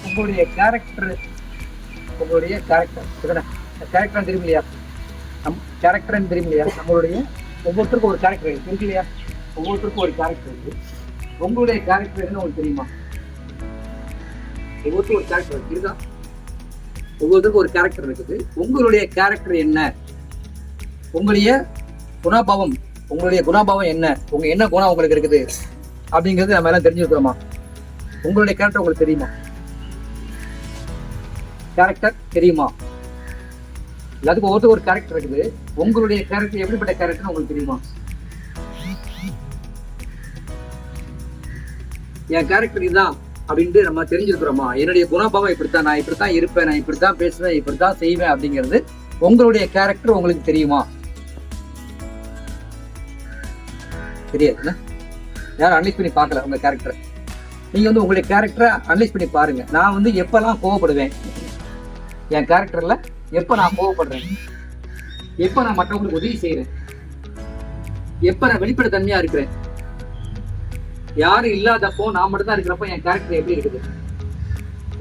உங்களுடைய character character தெரியும் இல்லையா? கேரக்டர்னு தெரியும் இல்லையா? நம்மளுடைய ஒவ்வொருத்தருக்கும் ஒரு கேரக்டர் இருக்கு இல்லையா? ஒவ்வொருத்தருக்கும் ஒரு கேரக்டர் இருக்கு. உங்களுடைய கேரக்டர் என்ன உங்களுக்கு தெரியுமா? ஒவ்வொருத்தருக்கும் ஒரு கேரக்டர் இருக்குதா? ஒவ்வொருத்தருக்கும் ஒரு கேரக்டர் இருக்குது. உங்களுடைய கேரக்டர் என்ன? உங்களுடைய குணாபாவம் என்ன? உங்க என்ன குணம் உங்களுக்கு இருக்குது அப்படிங்கிறது நம்ம எல்லாம் தெரிஞ்சுக்கிறோமா? உங்களுடைய கேரக்டர் உங்களுக்கு தெரியுமா? கேரக்டர் தெரியுமா? எல்லாத்துக்கும் ஒவ்வொருத்தருக்கும் ஒரு கேரக்டர் இருக்குது. உங்களுடைய கேரக்டர் எப்படிப்பட்ட கேரக்டர் உங்களுக்கு தெரியுமா? என் கேரக்டர் இதுதான் அப்படின்ட்டு நம்ம தெரிஞ்சிருக்கிறோமா? என்னுடைய குணபாவம் இப்படித்தான், நான் இப்படித்தான் இருப்பேன், நான் இப்படித்தான் பேசுவேன், இப்படித்தான் செய்வேன் அப்படிங்கிறது உங்களுடைய கேரக்டர் உங்களுக்கு தெரியுமா? தெரியாதுல்ல? யாரும் அனலைஸ் பண்ணி பார்க்கல உங்க கேரக்டரை. நீங்க வந்து உங்களுடைய கேரக்டரை அனலைஸ் பண்ணி பாருங்க. நான் வந்து எப்பெல்லாம் கோவப்படுவேன், என் கேரக்டர்ல எப்ப நான் கோவப்படுறேன், எப்ப நான் மற்றவங்களுக்கு உதவி செய்யறேன், எப்ப நான் வெளிப்பட தன்மையா இருக்கிறேன், யாரும் இல்லாதப்போ நான் மட்டும் தான் இருக்கிறப்போ என் கேரக்டர் எப்படி இருக்குது?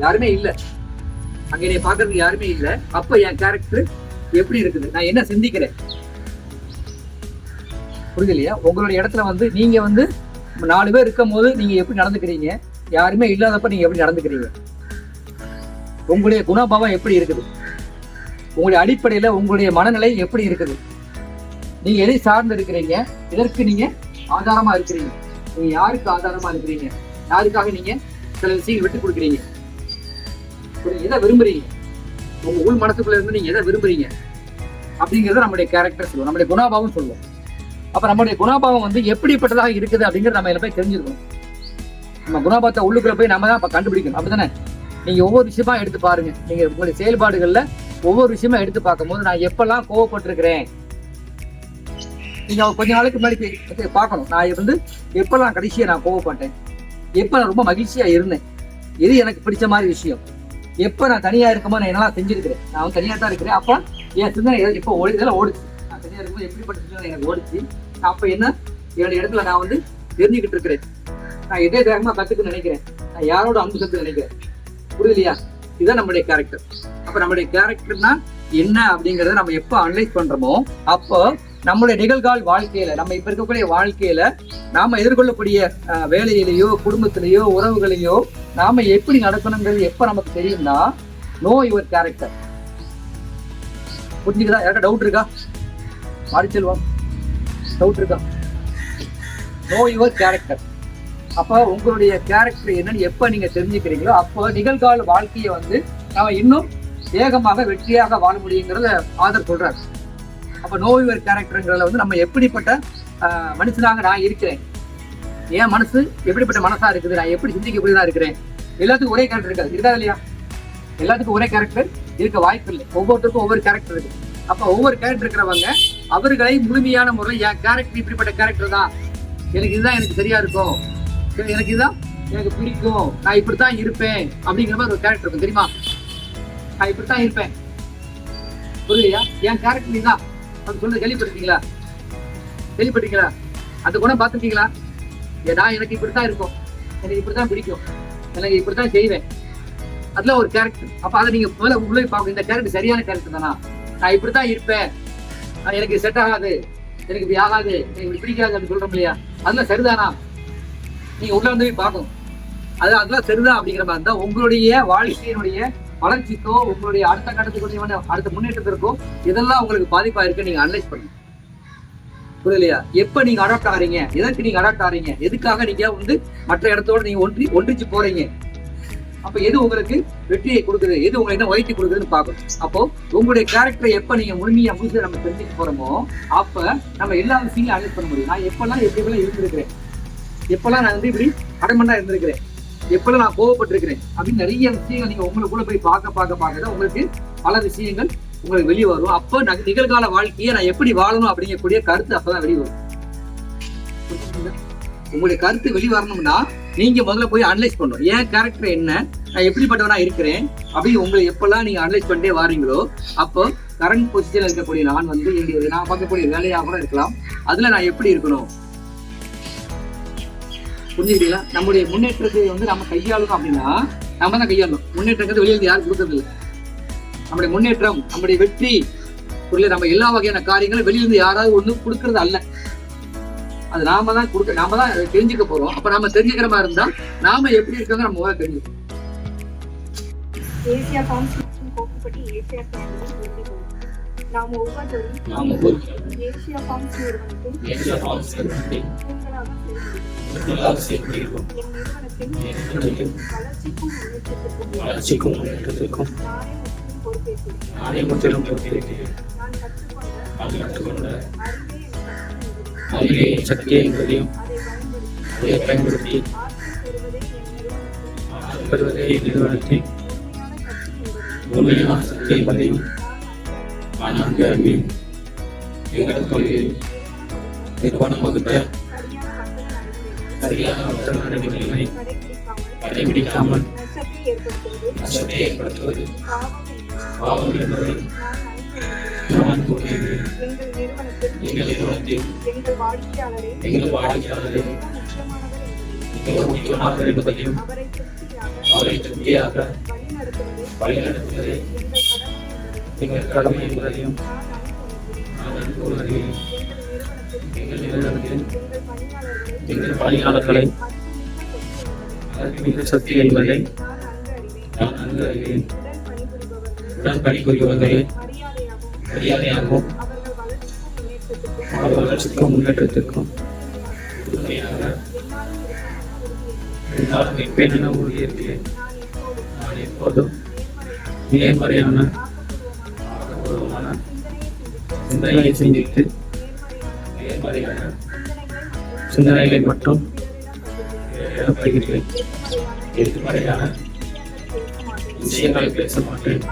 யாருமே இல்லை, அங்க என்னை பாக்குறதுக்கு யாருமே இல்லை. அப்ப என் கேரக்டர் எப்படி இருக்குது? நான் என்ன சிந்திக்கிறேன்? புரியுது இல்லையா? உங்களுடைய இடத்துல வந்து நீங்க வந்து 4 பேர் இருக்கும் போது நீங்க எப்படி நடந்துக்கிறீங்க, யாருமே இல்லாதப்ப நீங்க எப்படி நடந்துக்கிறீங்க, உங்களுடைய குணபாவம் எப்படி இருக்குது, உங்களுடைய அடிப்படையில உங்களுடைய மனநிலை எப்படி இருக்குது, நீங்க எதை சார்ந்து இருக்கிறீங்க, இதற்கு நீங்க ஆதாரமா இருக்கிறீங்க, நீங்க யாருக்கு ஆதாரமா இருக்கிறீங்க, யாருக்காக நீங்க சில விஷயங்கள் விட்டு கொடுக்குறீங்க, எதை விரும்புறீங்க, உங்க உள் மனசுக்குள்ள இருந்து நீங்க எதை விரும்புறீங்க அப்படிங்கறத நம்மளுடைய கேரக்டர் சொல்லுவோம், நம்மளுடைய குணாபாவம் சொல்லுவோம். அப்ப நம்மளுடைய குணாபாவம் வந்து எப்படிப்பட்டதாக இருக்குது அப்படிங்கிறது நம்ம போய் தெரிஞ்சுக்கணும். நம்ம குணாபாவத்தை உள்ளுக்குள்ள போய் நம்ம தான் கண்டுபிடிக்கணும். அப்படித்தானே? நீங்க ஒவ்வொரு விஷயமா எடுத்து பாருங்க. நீங்க உங்களுடைய செயல்பாடுகள்ல ஒவ்வொரு விஷயமா எடுத்து பார்க்கும்போது நான் எப்பெல்லாம் கோவப்பட்டிருக்கிறேன், நீங்க கொஞ்ச நாளைக்கு முன்னாடி பார்க்கணும். நான் வந்து எப்பெல்லாம் கடைசியா நான் கோவப்பட்டேன், எப்ப நான் ரொம்ப மகிழ்ச்சியா இருந்தேன், எது எனக்கு பிடிச்ச மாதிரி விஷயம், எப்ப நான் தனியா இருக்கும்போது நான் என்னெல்லாம் செஞ்சிருக்கிறேன். நான் வந்து தனியா தான் இருக்கிறேன். அப்ப என் சிந்தனை எப்போ இதெல்லாம் ஓடிச்சு, நான் தனியா இருக்கும்போது எப்படிப்பட்ட சிந்தனை எனக்கு ஓடிச்சு, அப்ப என்ன என்னுடைய இடத்துல நான் வந்து தெரிஞ்சுக்கிட்டு இருக்கிறேன், நான் எதே வேகமா கத்துக்கு நினைக்கிறேன், நான் யாரோட அன்பு சத்து நினைக்கிறேன். புரியலையா? இதுதான் நம்மளுடைய கேரக்டர். அப்ப நம்மளுடைய கேரக்டர்னா என்ன அப்படிங்கறத நம்ம எப்ப அனலைஸ் பண்றோமோ அப்போ நம்மளுடைய நிகழ்கால வாழ்க்கையில, நம்ம இப்ப இருக்கக்கூடிய வாழ்க்கையில நாம எதிர்கொள்ளக்கூடிய வேலையிலேயோ குடும்பத்திலேயோ உறவுகளையோ நாம எப்படி நடக்கணுங்கிறது எப்ப நமக்கு தெரியும்னா நோ யுவர் கேரக்டர். புரிஞ்சுக்குதா? யாருக்கா டவுட் இருக்கா? மாறிச்செல்வம், டவுட் இருக்கா? No your character. அப்ப உங்களுடைய கேரக்டர் என்னன்னு எப்ப நீங்க தெரிஞ்சுக்கிறீங்களோ அப்போ நிகழ்கால வாழ்க்கையை வந்து நாம இன்னும் வேகமாக வெற்றியாக வாழ முடியுங்கிறத ஆதர் சொல்றாரு. அப்ப நோ யுவர் கேரக்டர்ங்கிறத வந்து நம்ம எப்படிப்பட்ட மனுஷனாக நான் இருக்கிறேன், என் மனசு எப்படிப்பட்ட மனசா இருக்குது, நான் எப்படி சிந்திக்கக்கூடியதா இருக்கிறேன். எல்லாத்துக்கும் ஒரே கேரக்டர் இருக்காது, இருக்கா இல்லையா? எல்லாத்துக்கும் ஒரே கேரக்டர் இருக்க வாய்ப்பு இல்லை. ஒவ்வொருத்தருக்கும் ஒவ்வொரு கேரக்டர் இருக்கு. அப்ப ஒவ்வொரு கேரக்டர் இருக்கிறவங்க அவர்களை முழுமையான முறையில் என் கேரக்டர் இப்படிப்பட்ட கேரக்டர் தான், எனக்கு இதுதான் எனக்கு சரியா இருக்கும், எனக்கு இதுதான் எனக்கு பிடிக்கும், நான் இப்படித்தான் இருப்பேன் அப்படிங்கிற மாதிரி ஒரு கேரக்டர் இருக்கும். தெரியுமா? நான் இப்படித்தான் இருப்பேன். புரியலையா? என் கேரக்டர் இதுதான் அப்படின்னு சொல்றது கேள்விப்பட்டிருக்கீங்களா? கேள்விப்பட்டிருக்கீங்களா? அந்த குணம் பார்த்துருக்கீங்களா? நான் எனக்கு இப்படித்தான் இருக்கும், எனக்கு இப்படித்தான் பிடிக்கும், எனக்கு இப்படித்தான் செய்வேன், அதுல ஒரு கேரக்டர். அப்ப அதை நீங்க முதல்ல உள்ளே பார்க்கணும். இந்த கேரக்டர் சரியான கேரக்டர் தானா? நான் இப்படித்தான் இருப்பேன், எனக்கு செட் ஆகாது, எனக்கு இப்படி ஆகாது, எனக்கு இப்படி பிடிக்காது அப்படின்னு சொல்றோம் இல்லையா? அதெல்லாம் சரிதானா? நீங்க உள்ள வந்து பார்க்கணும். அதெல்லாம் சரிதான் அப்படிங்கிற மாதிரி தான் உங்களுடைய வாழ்க்கையினுடைய வளர்ச்சிக்கோ உங்களுடைய அடுத்த கட்டத்துக்கு அடுத்த முன்னேற்றத்திற்கோ இதெல்லாம் உங்களுக்கு பாதிப்பா இருக்கு. நீங்க அனலைஸ் பண்ணுங்க. புரியலையா? எப்ப நீங்க அடாப்ட் ஆறீங்க, எதற்கு நீங்க அடாப்ட் ஆறீங்க, எதுக்காக நீங்க வந்து மற்ற இடத்தோட நீங்க ஒன்றிச்சு போறீங்க, அப்ப எது உங்களுக்கு வெற்றியை கொடுக்குது, எது உங்களுக்கு என்ன உயர்த்தி கொடுக்குதுன்னு பார்க்கணும். அப்போ உங்களுடைய கேரக்டரை எப்ப நீங்க முழுமையா நம்ம தெரிஞ்சுக்க போறோமோ அப்ப நம்ம எல்லா விஷயங்களும் அனலைஸ் பண்ண முடியும். நான் எப்பெல்லாம் எப்படிலாம் இருந்திருக்கிறேன், எப்பெல்லாம் நான் வந்து இப்படி அடமண்டா இருந்திருக்கிறேன், எப்பெல்லாம் நான் கோவப்பட்டிருக்கிறேன் அப்படின்னு நிறைய விஷயங்கள் நீங்க உங்களுக்குள்ள போய் பார்க்க தான் உங்களுக்கு பல விஷயங்கள் உங்களுக்கு வெளியே வரும். அப்ப நிகழ்கால வாழ்க்கையை நான் எப்படி வாழணும் அப்படிங்கக்கூடிய கருத்து அப்பதான் வெளியே வரும். உங்களுடைய கருத்து வெளியே வரணும்னா நீங்க முதல்ல போய் அனலைஸ் பண்ணணும். ஏன் கேரக்டர் என்ன, நான் எப்படிப்பட்டவனா இருக்கிறேன் அப்படின்னு உங்களை எப்பெல்லாம் நீங்க அனலைஸ் பண்ணிட்டே வாரீங்களோ அப்போ கரண்ட் பொசிஷன்ல இருக்கக்கூடிய நான் வந்து நான் பார்க்கக்கூடிய வேலையாக கூட இருக்கலாம், அதுல நான் எப்படி இருக்கணும். புரிஞ்சுக்கிட்டீங்களா? நம்முடைய முன்னேற்றத்தை வந்து நம்ம கையாளணும் அப்படின்னா நாம தான் கையாளணும். முன்னேற்றங்கிறது வெளியில யாரும் கொடுக்கறது இல்லை. நம்முடைய முன்னேற்றம், நம்முடைய வெற்றி பொருளை நம்ம எல்லா வகையான காரியங்களும் வெளியிலிருந்து யாராவது ஒண்ணு கொடுக்கறது அல்ல. அது நாம தான் தெரிஞ்சுக்க போறோம். அப்ப நாம தெரிஞ்சுக்கிற மாதிரி இருந்தா நாம எப்படி இருக்கிறத நம்ம முதல்ல தெரிஞ்சுக்கணும். ஏசியா ஃபார்ம்ஸ் மற்றும் கோப்புப்பட்டி ஏசியா கேண்டீன் வேண்டுகோள். நாம் ஒவ்வொருவரும் ஏசியா ஃபார்ம்ஸ் நிறுவனத்தில் கூடுதலாக சேர்க்கிறோம். என் நிறுவனத்தின் வளர்ச்சிக்கும் முன்னேற்றத்திற்கும் நானே முற்றிலும் பொறுப்பேற்கிறேன். நான் கற்றுக்கொண்ட அறிவே சக்தியை என்பதையும் அதை பயன்படுத்தி பெறுவதே நிறுவனத்தின் உண்மையான சக்தி என்பதையும் நான் நன்கு அறிவேன். எங்கள் தொழிலில் நிறுவனம் வகுத்த சரியான வர்த்தக நடைமுறைகளை கடைபிடிக்காமல் நஷ்டத்தை ஏற்படுத்துவது பாவம் என்பதை நான் கூறுகிறேன். எங்கள் நிறுவனத்தில் எங்கள் வாடிக்கையாளரை மிக முக்கியமானவர் என்பதையும் அவரை திருப்தியாக வழிநடத்துவதே எங்கள் கடமை என்பதையும் நான் கூறுகிறேன். எங்கள் நிறுவனத்தில் எங்கள் பணியாளர்களை மிக சக்தி என்பதை நான் நன்கு அறிவேன். உடன் பணிபுரிபவர்களை மரியாதையாகவும் அவர்கள் வளர்ச்சிக்கும் முன்னேற்றத்திற்கும் உண்மையாக என்னாலும் இருப்பேன் என உறுதியேற்கிறேன். நான் எப்போதும் நேர்மறையான ஆக்கப்பூர்வமான சிந்தனையை சிந்தித்து நேர்மறையான சிந்தனைகளை மட்டும் ஏற்படுகிறேன். எதிர்மறையான விஷயங்களை பேச மாட்டேன்.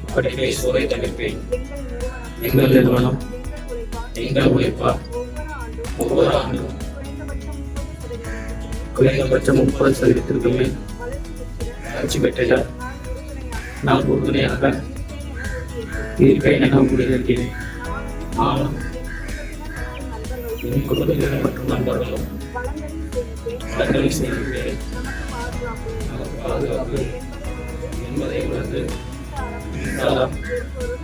அப்படி பேசுவதை தவிர்ப்பேன். எங்கள் நிறுவனம் எங்கள் உழைப்பால் ஒவ்வொரு ஆண்டும் குறைந்தபட்சம் 30% மேல் வளர்ச்சி பெற்ற நான் உறுதுணையாக இருப்பேன் என உறுதியேற்கிறேன். நானும் என் குடும்பத்தினர் மற்றும் நண்பர்களும் வளங்களை செய்கிறேன். பாதுகாப்பு என்பதை உணர்ந்து மின்சாரம்,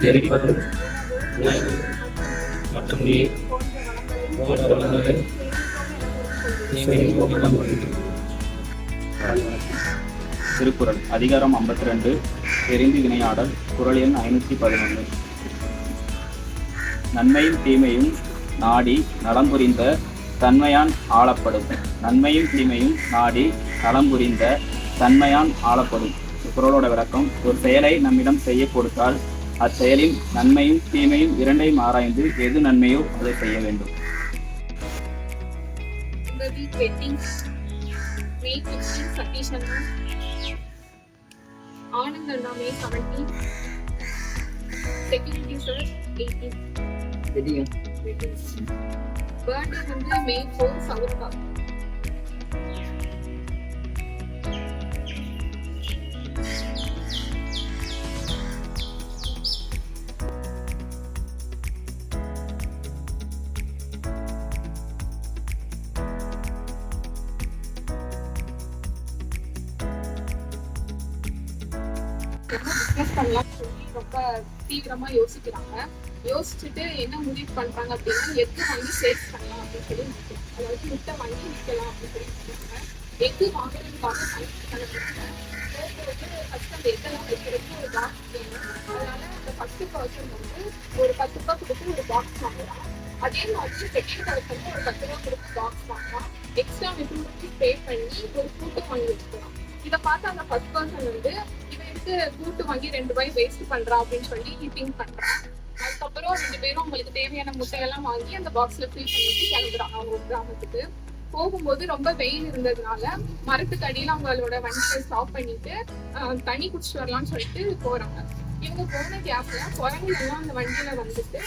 எரிபொருள், உணவு மற்றும் நீர் போன்ற வளங்களை திருக்குறள் அதிகாரம் 52 தெரிந்து வினையாடல். குறள் எண் 511. நன்மையும் தீமையும் நாடி நலம் புரிந்த தன்மையான் ஆளப்படும். நன்மையும் தீமையும் நாடி நலம் புரிந்த தன்மையான் ஆளப்படும். குறளோட விளக்கம்: ஒரு செயலை நம்மிடம் செய்ய கொடுத்தால் அச்செயலின் நன்மையும் தீமையும் இரண்டையும் ஆராய்ந்து எது நன்மையோ அதை செய்ய வேண்டும். ஆனந்த் அண்ணா May 17, செக்யூரிட்டி சார் 18, பர்த்டே வந்து May 4 சௌரபா. பிசினஸ் பண்ணலாம்னு சொல்லி ரொம்ப தீவிரமா யோசிக்கிறாங்க. யோசிச்சுட்டு என்ன முடிவு பண்றாங்க அப்படின்னா, எக்கு வாங்கி சேல்ஸ் பண்ணலாம் அப்படின்னு சொல்லி நினைக்கிறாங்க. அதாவது முட்டை வாங்கி விற்கலாம் அப்படின்னு சொல்லி நினைக்கிறாங்க. எக்கு வாங்குறதுக்காக ஃபர்ஸ்ட் அந்த எக்கெல்லாம் வைக்கிறதுக்கு ஒரு பாக்ஸ் வேணும். அதனால அந்த ஃபர்ஸ்ட் பர்சன் வந்து ஒரு 10 ரூபாய் கொடுத்து ஒரு பாக்ஸ் வாங்கலாம். அதே மாதிரி செகண்ட் பர்சன் ஒரு 10 ரூபாய் கொடுத்து பாக்ஸ் வாங்கலாம். எக்ஸ்ட்ரா 50 ரூபாய் பே பண்ணி ஒரு கூட்டை வாங்கி வச்சுக்கலாம். இதை பார்த்து அந்த ஃபர்ஸ்ட் பர்சன் வந்து இவனுக்கு கூட்டு வாங்கி 2 ரூபாய் வேஸ்ட் பண்றான் அப்படின்னு சொல்லி திங்க் பண்றான். அதுக்கப்புறம் 2 பேரும் அவங்களுக்கு தேவையான முட்டையெல்லாம் வாங்கி அந்த பாக்ஸ்ல ஃபில் பண்ணிட்டு கிளம்புறாங்க அவங்க கிராமத்துக்கு. போகும்போது ரொம்ப வெயில் இருந்ததுனால மரத்துக்கு அடியில அவங்களோட வண்டியை ஸ்டாப் பண்ணிட்டு தண்ணி குடிச்சிட்டு வரலாம்னு சொல்லிட்டு போறாங்க. இவங்க போன கேப்ல குரங்கு எல்லாம் அந்த வண்டியில வந்துட்டு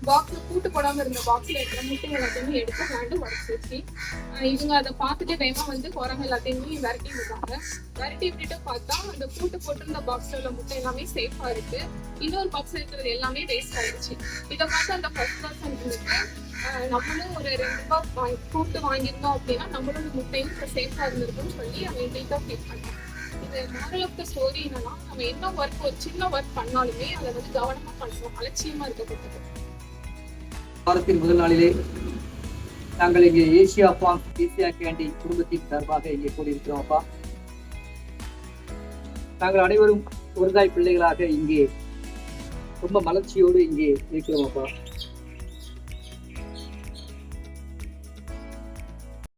பாக்ஸ்ல பூட்டு போடாம இருந்த பாக்ஸ்ல இருக்கிற முட்டை எல்லாத்தையுமே எடுத்து விளையாண்டு உடச்சிருச்சு. இவங்க அதை பார்த்துட்டு வேகமா வந்து குரங்கு எல்லாத்தையுமே விரட்டி விடுறாங்க. விரட்டி விட்டுட்டு பார்த்தா அந்த பூட்டு போட்டிருந்த பாக்ஸ்ல உள்ள முட்டை எல்லாமே சேஃபா இருக்கு. இன்னொரு பாக்ஸ்ல இருக்கிறது எல்லாமே வேஸ்ட் ஆயிடுச்சு. இதை பார்த்து அந்த ஃபர்ஸ்ட் பர்சன் வந்துட்டு நம்மளும் ஒரு $2 கூப்பிட்டு வாங்கியிருந்தோம் அப்படின்னா நம்மளோட முட்டையும் சேஃபா இருந்திருக்கும்னு சொல்லி அவன் எங்கள்கிட்ட ஃபீல் பண்ணான். இது மாரல் ஆஃப் த ஸ்டோரி என்னன்னா, நம்ம என்ன ஒர்க் ஒரு சின்ன ஒர்க் பண்ணாலுமே அதை வந்து கவனமா பண்ணணும், அலட்சியமா இருக்கக்கூடாது. வாரத்தின் முதல் நாளிலே நாங்கள் இங்கே ஏசியா ஃபார்ம் ஏசியா கேண்டி குடும்பத்தின் சார்பாக இங்கே கூடியிருக்கிறோம் அப்பா. நாங்கள் அனைவரும் ஒருதாய் பிள்ளைகளாக இங்கே ரொம்ப மலர்ச்சியோடு இங்கே இருக்கிறோம் அப்பா.